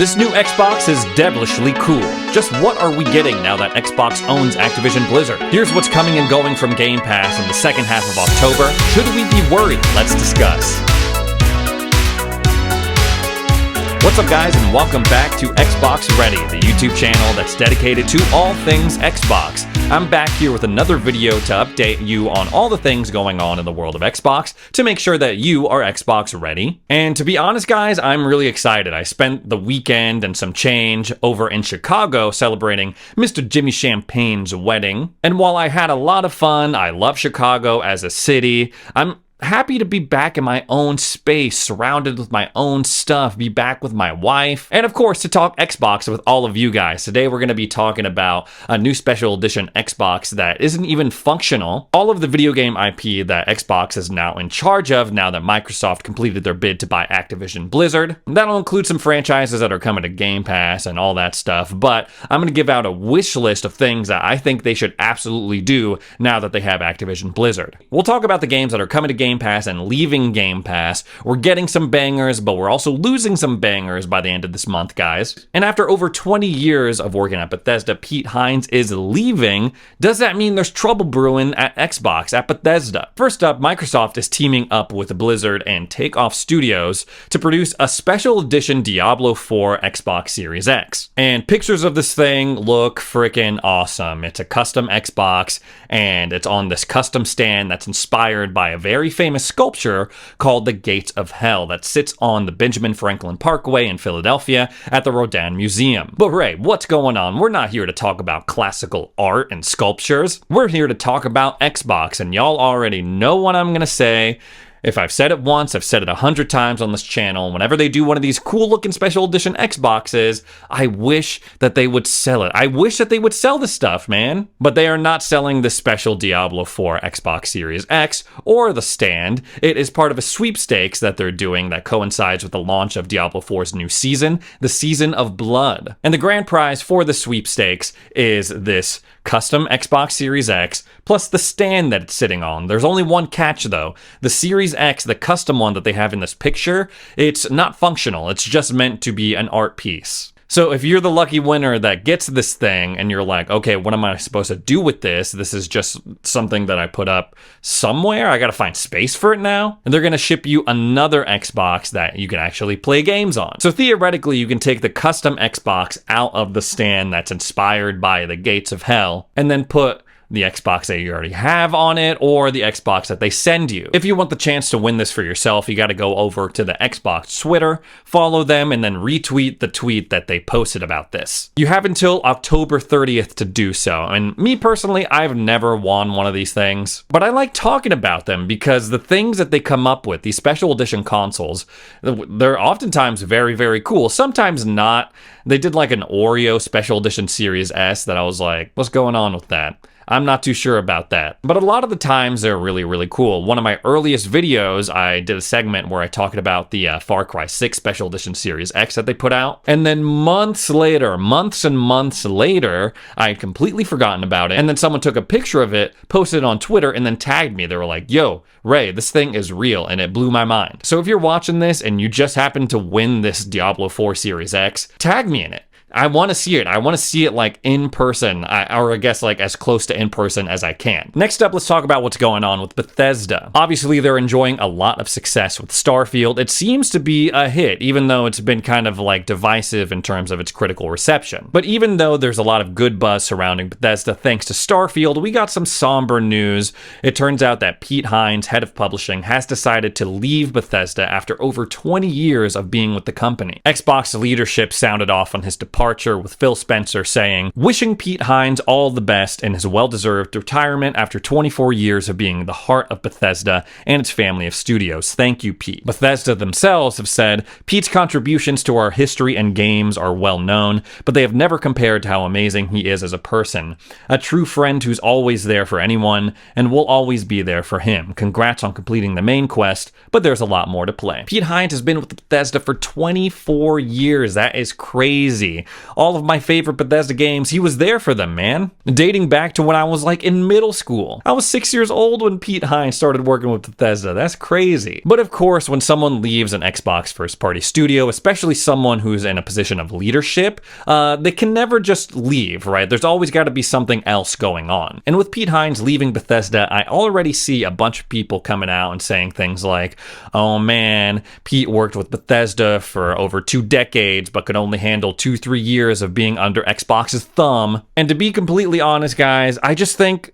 This new Xbox is devilishly cool. Just what are we getting now that Xbox owns Activision Blizzard? Here's what's coming and going from Game Pass in the second half of October. Should we be worried? Let's discuss. What's up, guys, and welcome back to Xbox Ready, the YouTube channel that's dedicated to all things Xbox. I'm back here with another video to update you on all the things going on in the world of Xbox to make sure that you are Xbox ready. And to be honest, guys, I'm really excited. I spent the weekend and some change over in Chicago celebrating Mr. Jimmy Champagne's wedding. And while I had a lot of fun, I love Chicago as a city, I'm happy to be back in my own space, surrounded with my own stuff, be back with my wife, and of course to talk Xbox with all of you guys. Today we're going to be talking about a new special edition Xbox that isn't even functional, all of the video game IP that Xbox is now in charge of now that Microsoft completed their bid to buy Activision Blizzard. That'll include some franchises that are coming to Game Pass and all that stuff, but I'm going to give out a wish list of things that I think they should absolutely do now that they have Activision Blizzard. We'll talk about the games that are coming to Game Pass and leaving Game Pass. We're getting some bangers, but we're also losing some bangers by the end of this month, guys. And after over 20 years of working at Bethesda, Pete Hines is leaving. Does that mean there's trouble brewing at Xbox, at Bethesda? First up, Microsoft is teaming up with Blizzard and Takeoff Studios to produce a special edition Diablo 4 Xbox Series X. And pictures of this thing look freaking awesome. It's a custom Xbox, and it's on this custom stand that's inspired by a very famous sculpture called the Gates of Hell that sits on the Benjamin Franklin Parkway in Philadelphia at the Rodin Museum. But Ray, what's going on? We're not here to talk about classical art and sculptures. We're here to talk about Xbox, and y'all already know what I'm gonna say. If I've said it once, I've said it 100 times on this channel. Whenever they do one of these cool looking special edition Xboxes, I wish that they would sell it. I wish that they would sell this stuff, man. But they are not selling the special Diablo 4 Xbox Series X or the stand. It is part of a sweepstakes that they're doing that coincides with the launch of Diablo 4's new season, the Season of Blood. And the grand prize for the sweepstakes is this custom Xbox Series X plus the stand that it's sitting on. There's only one catch though. The Series X, the custom one that they have in this picture, it's not functional. It's just meant to be an art piece. So if you're the lucky winner that gets this thing and you're like, okay, what am I supposed to do with this? This is just something that I put up somewhere. I gotta find space for it now. And they're gonna ship you another Xbox that you can actually play games on. So theoretically, you can take the custom Xbox out of the stand that's inspired by the Gates of Hell and then put the Xbox that you already have on it or the Xbox that they send you. If you want the chance to win this for yourself, you got to go over to the Xbox Twitter, follow them, and then retweet the tweet that they posted about this. You have until October 30th to do so. And me personally, I've never won one of these things, but I like talking about them because the things that they come up with, these special edition consoles, they're oftentimes very, very cool. Sometimes not. They did like an Oreo special edition Series S that I was like, what's going on with that? I'm not too sure about that. But a lot of the times they're really, really cool. One of my earliest videos, I did a segment where I talked about the Far Cry 6 Special Edition Series X that they put out. And then months and months later, I had completely forgotten about it. And then someone took a picture of it, posted it on Twitter, and then tagged me. They were like, yo, Ray, this thing is real, and it blew my mind. So if you're watching this and you just happen to win this Diablo 4 Series X, tag me in it. I want to see it. I want to see it like in person, or I guess like as close to in person as I can. Next up, let's talk about what's going on with Bethesda. Obviously, they're enjoying a lot of success with Starfield. It seems to be a hit, even though it's been kind of like divisive in terms of its critical reception. But even though there's a lot of good buzz surrounding Bethesda thanks to Starfield, we got some somber news. It turns out that Pete Hines, head of publishing, has decided to leave Bethesda after over 20 years of being with the company. Xbox leadership sounded off on his departure, with Phil Spencer saying, wishing Pete Hines all the best in his well-deserved retirement after 24 years of being the heart of Bethesda and its family of studios. Thank you, Pete. Bethesda themselves have said, Pete's contributions to our history and games are well known, but they have never compared to how amazing he is as a person. A true friend who's always there for anyone, and will always be there for him. Congrats on completing the main quest, but there's a lot more to play. Pete Hines has been with Bethesda for 24 years. That is crazy. All of my favorite Bethesda games, he was there for them, man. Dating back to when I was like in middle school. I was 6 years old when Pete Hines started working with Bethesda. That's crazy. But of course, when someone leaves an Xbox first-party studio, especially someone who's in a position of leadership, they can never just leave, right? There's always got to be something else going on. And with Pete Hines leaving Bethesda, I already see a bunch of people coming out and saying things like, oh man, Pete worked with Bethesda for over 2 decades, but could only handle 2-3 years of being under Xbox's thumb. And to be completely honest, guys, I just think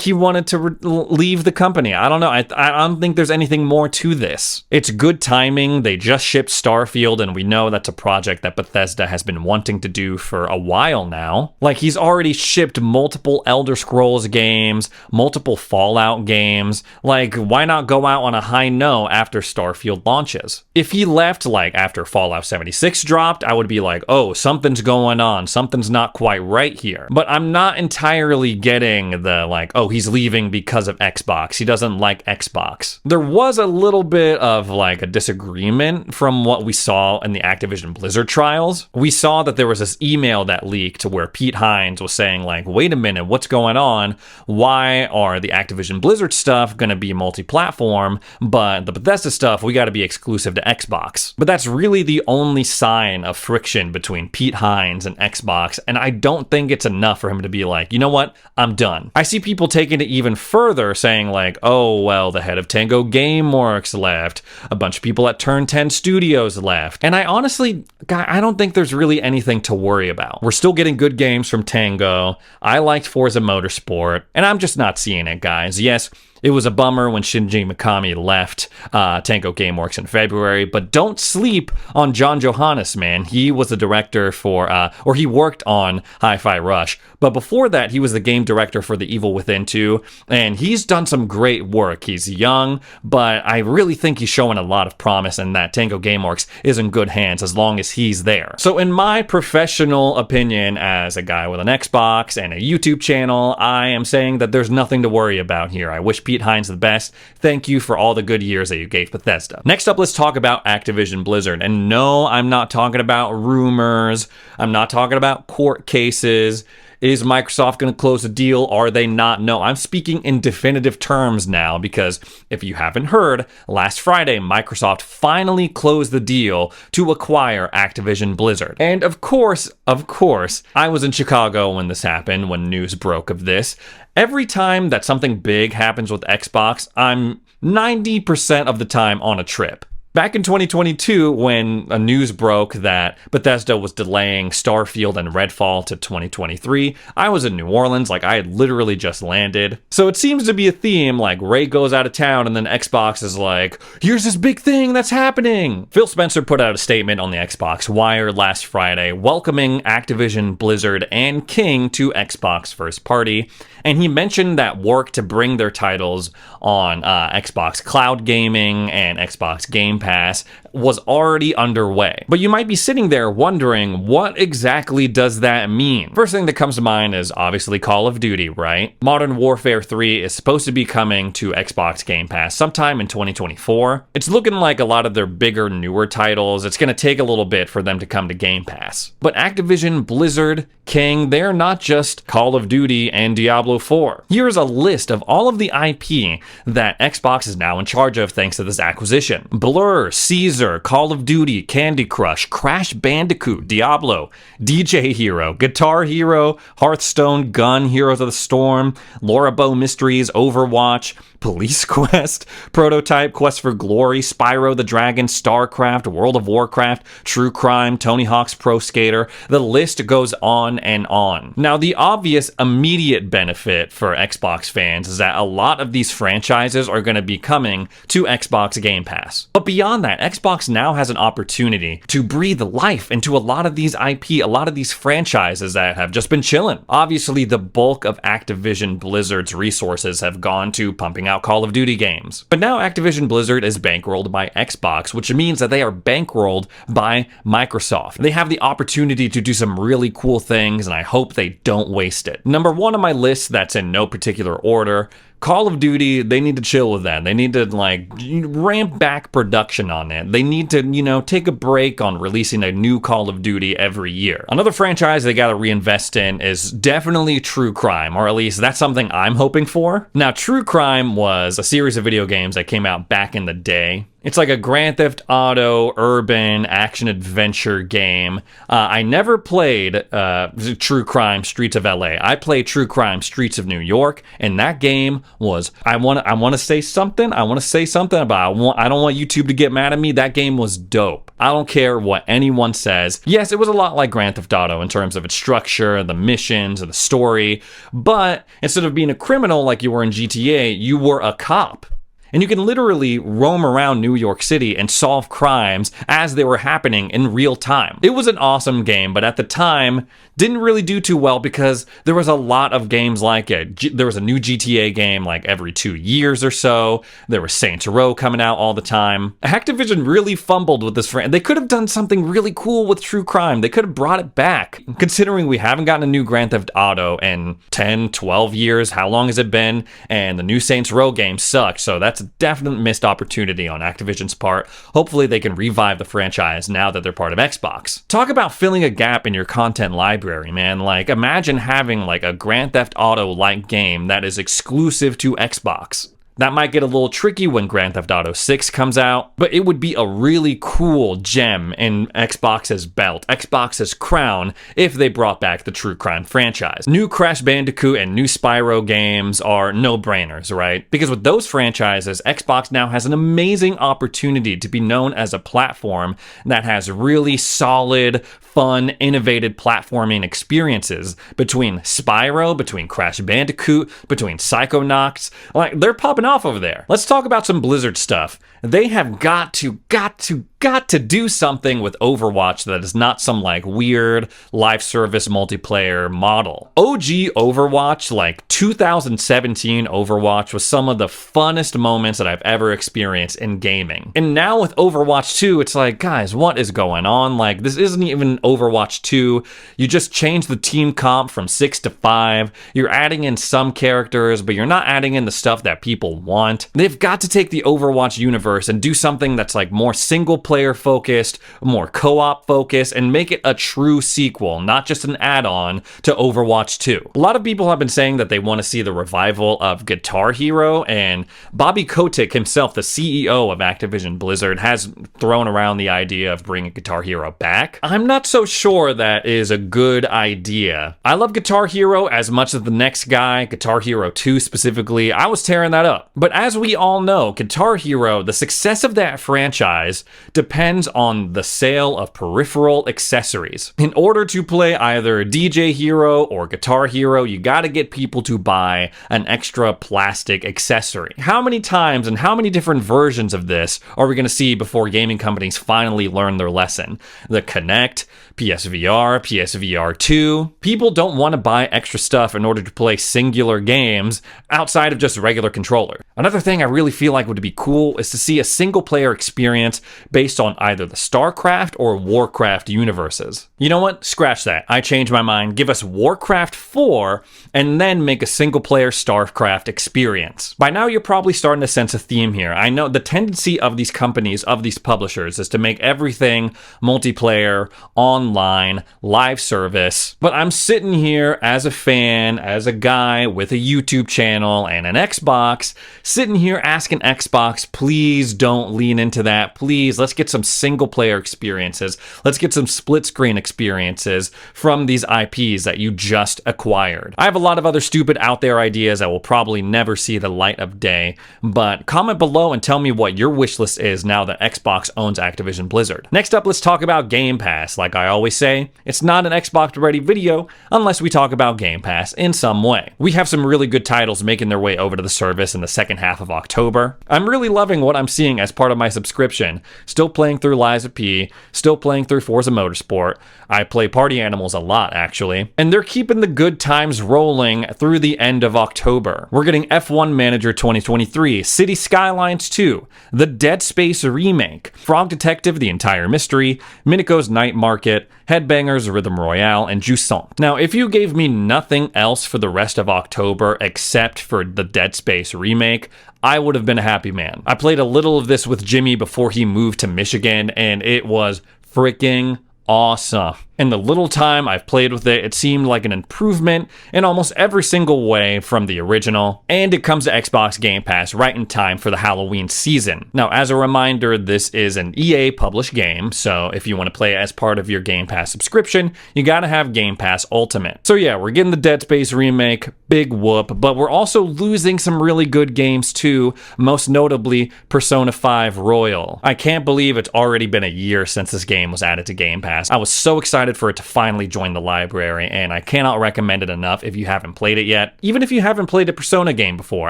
he wanted to leave the company. I don't know. I don't think there's anything more to this. It's good timing. They just shipped Starfield, and we know that's a project that Bethesda has been wanting to do for a while now. Like, he's already shipped multiple Elder Scrolls games, multiple Fallout games. Like, why not go out on a high note after Starfield launches? If he left, like, after Fallout 76 dropped, I would be like, oh, something's going on. Something's not quite right here. But I'm not entirely getting the like, oh, he's leaving because of Xbox. He doesn't like Xbox. There was a little bit of like a disagreement from what we saw in the Activision Blizzard trials. We saw that there was this email that leaked where Pete Hines was saying like, wait a minute, what's going on? Why are the Activision Blizzard stuff going to be multi-platform, but the Bethesda stuff, we got to be exclusive to Xbox? But that's really the only sign of friction between Pete Hines and Xbox, and I don't think it's enough for him to be like, you know what, I'm done. I see people taking it even further, saying like, oh, well, the head of Tango Gameworks left, a bunch of people at Turn 10 Studios left, and I honestly, I don't think there's really anything to worry about. We're still getting good games from Tango. I liked Forza Motorsport, and I'm just not seeing it, guys. Yes, it was a bummer when Shinji Mikami left Tango Gameworks in February, but don't sleep on John Johannes, man. He was the director for, or he worked on Hi-Fi Rush, but before that, he was the game director for The Evil Within 2, and he's done some great work. He's young, but I really think he's showing a lot of promise, and that Tango Gameworks is in good hands as long as he's there. So in my professional opinion, as a guy with an Xbox and a YouTube channel, I am saying that there's nothing to worry about here. I wish Pete Hines the best. Thank you for all the good years that you gave Bethesda. Next up, let's talk about Activision Blizzard. And no, I'm not talking about rumors. I'm not talking about court cases. Is Microsoft going to close the deal? Are they not? No, I'm speaking in definitive terms now, because if you haven't heard, last Friday, Microsoft finally closed the deal to acquire Activision Blizzard. And of course, I was in Chicago when this happened, when news broke of this. Every time that something big happens with Xbox, I'm 90% of the time on a trip. Back in 2022, when a news broke that Bethesda was delaying Starfield and Redfall to 2023, I was in New Orleans, like I had literally just landed. So it seems to be a theme, like Ray goes out of town and then Xbox is like, here's this big thing that's happening. Phil Spencer put out a statement on the Xbox Wire last Friday welcoming Activision, Blizzard, and King to Xbox first party, and he mentioned that work to bring their titles on Xbox Cloud Gaming and Xbox Game Pass was already underway. But you might be sitting there wondering, what exactly does that mean? First thing that comes to mind is obviously Call of Duty, right? Modern Warfare 3 is supposed to be coming to Xbox Game Pass sometime in 2024. It's looking like a lot of their bigger, newer titles, it's going to take a little bit for them to come to Game Pass. But Activision, Blizzard, King, they're not just Call of Duty and Diablo 4. Here's a list of all of the IP that Xbox is now in charge of thanks to this acquisition. Blur, Caesar, Call of Duty, Candy Crush, Crash Bandicoot, Diablo, DJ Hero, Guitar Hero, Hearthstone, Gun, Heroes of the Storm, Laura Bow Mysteries, Overwatch, Police Quest, Prototype, Quest for Glory, Spyro the Dragon, StarCraft, World of Warcraft, True Crime, Tony Hawk's Pro Skater. The list goes on and on. Now, the obvious immediate benefit for Xbox fans is that a lot of these franchises are going to be coming to Xbox Game Pass. But beyond that, Xbox now has an opportunity to breathe life into a lot of these IP, a lot of these franchises that have just been chilling. Obviously, the bulk of Activision Blizzard's resources have gone to pumping out Call of Duty games. But now Activision Blizzard is bankrolled by Xbox, which means that they are bankrolled by Microsoft. They have the opportunity to do some really cool things, and I hope they don't waste it. Number one on my list, that's in no particular order, Call of Duty, they need to chill with that. They need to like ramp back production on it. They need to, take a break on releasing a new Call of Duty every year. Another franchise they gotta reinvest in is definitely True Crime, or at least that's something I'm hoping for. Now, True Crime was a series of video games that came out back in the day. It's like a Grand Theft Auto urban action-adventure game. I never played True Crime Streets of LA. I played True Crime Streets of New York, and that game was, I want to say something. I want to say something about, I don't want YouTube to get mad at me. That game was dope. I don't care what anyone says. Yes, it was a lot like Grand Theft Auto in terms of its structure, the missions, and the story, but instead of being a criminal like you were in GTA, you were a cop. And you can literally roam around New York City and solve crimes as they were happening in real time. It was an awesome game, but at the time, didn't really do too well because there was a lot of games like it. There was a new GTA game like every 2 years or so. There was Saints Row coming out all the time. Activision really fumbled with this. They could have done something really cool with True Crime. They could have brought it back. Considering we haven't gotten a new Grand Theft Auto in 10, 12 years, how long has it been? And the new Saints Row game sucked, so that's a definite missed opportunity on Activision's part. Hopefully they can revive the franchise now that they're part of Xbox. Talk about filling a gap in your content library, man. Like, imagine having like a Grand Theft Auto-like game that is exclusive to Xbox. That might get a little tricky when Grand Theft Auto 6 comes out, but it would be a really cool gem in Xbox's belt, Xbox's crown, if they brought back the True Crime franchise. New Crash Bandicoot and new Spyro games are no-brainers, right? Because with those franchises, Xbox now has an amazing opportunity to be known as a platform that has really solid, fun, innovative platforming experiences between Spyro, between Crash Bandicoot, between Psychonauts. Like, they're popping off over there. Let's talk about some Blizzard stuff. They have got to do something with Overwatch that is not some like weird live service multiplayer model. OG Overwatch, like 2017 Overwatch, was some of the funnest moments that I've ever experienced in gaming. And now with Overwatch 2, it's like, guys, what is going on? Like, this isn't even Overwatch 2. You just changed the team comp from 6 to 5. You're adding in some characters, but you're not adding in the stuff that people want. They've got to take the Overwatch universe and do something that's like more single player focused, more co-op focused, and make it a true sequel, not just an add-on to Overwatch 2. A lot of people have been saying that they want to see the revival of Guitar Hero, and Bobby Kotick himself, the CEO of Activision Blizzard, has thrown around the idea of bringing Guitar Hero back. I'm not so sure that is a good idea. I love Guitar Hero as much as the next guy, Guitar Hero 2 specifically. I was tearing that up. But as we all know, Guitar Hero, the success of that franchise depends on the sale of peripheral accessories. In order to play either DJ Hero or Guitar Hero, you gotta get people to buy an extra plastic accessory. How many times and how many different versions of this are we gonna see before gaming companies finally learn their lesson? The Kinect, PSVR, PSVR 2. People don't want to buy extra stuff in order to play singular games outside of just a regular controller. Another thing I really feel like would be cool is to see a single player experience based on either the StarCraft or Warcraft universes. You know what? Scratch that. I changed my mind. Give us Warcraft 4 and then make a single player StarCraft experience. By now you're probably starting to sense a theme here. I know the tendency of these companies, of these publishers, is to make everything multiplayer, online, live service. But I'm sitting here as a fan, as a guy with a YouTube channel and an Xbox, sitting here asking Xbox, please don't lean into that. Please, let's get some single player experiences. Let's get some split screen experiences from these IPs that you just acquired. I have a lot of other stupid out there ideas that will probably never see the light of day, but comment below and tell me what your wish list is now that Xbox owns Activision Blizzard. Next up, let's talk about Game Pass. Like I always say, it's not an Xbox ready video unless we talk about Game Pass in some way. We have some really good titles making their way over to the service in the second half of October. I'm really loving what I'm seeing as part of my subscription. Still playing through Lies of P, still playing through Forza Motorsport. I play Party Animals a lot, actually. And they're keeping the good times rolling through the end of October. We're getting F1 Manager 2023, City Skylines 2, the Dead Space remake, Frog Detective: The Entire Mystery, Minico's Night Market, it, Headbangers Rhythm Royale, and Jusant. Now, if you gave me nothing else for the rest of October except for the Dead Space remake, I would have been a happy man. I played a little of this with Jimmy before he moved to Michigan, and it was freaking awesome. In the little time I've played with it, it seemed like an improvement in almost every single way from the original, and it comes to Xbox Game Pass right in time for the Halloween season. Now, as a reminder, this is an EA published game, so if you want to play it as part of your Game Pass subscription, you gotta have Game Pass Ultimate. So yeah, we're getting the Dead Space remake, big whoop, but we're also losing some really good games too, most notably Persona 5 Royal. I can't believe it's already been a year since this game was added to Game Pass. I was so excited for it to finally join the library, and I cannot recommend it enough if you haven't played it yet. Even if you haven't played a Persona game before,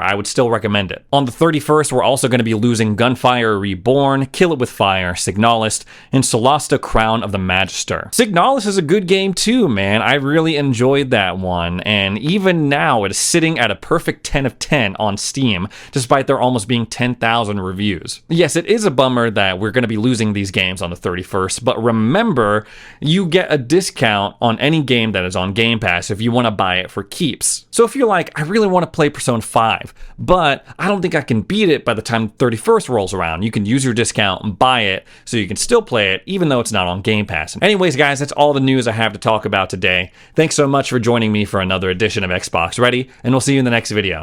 I would still recommend it. On the 31st, we're also going to be losing Gunfire Reborn, Kill It With Fire, Signalis, and Solasta Crown of the Magister. Signalis is a good game too, man. I really enjoyed that one, and even now it is sitting at a perfect 10 of 10 on Steam, despite there almost being 10,000 reviews. Yes, it is a bummer that we're going to be losing these games on the 31st, but remember, you get a discount on any game that is on Game Pass if you want to buy it for keeps. So if you're like, I really want to play Persona 5, but I don't think I can beat it by the time 31st rolls around, you can use your discount and buy it so you can still play it even though it's not on Game Pass. Anyways, guys, that's all the news I have to talk about today. Thanks so much for joining me for another edition of Xbox Ready, and we'll see you in the next video.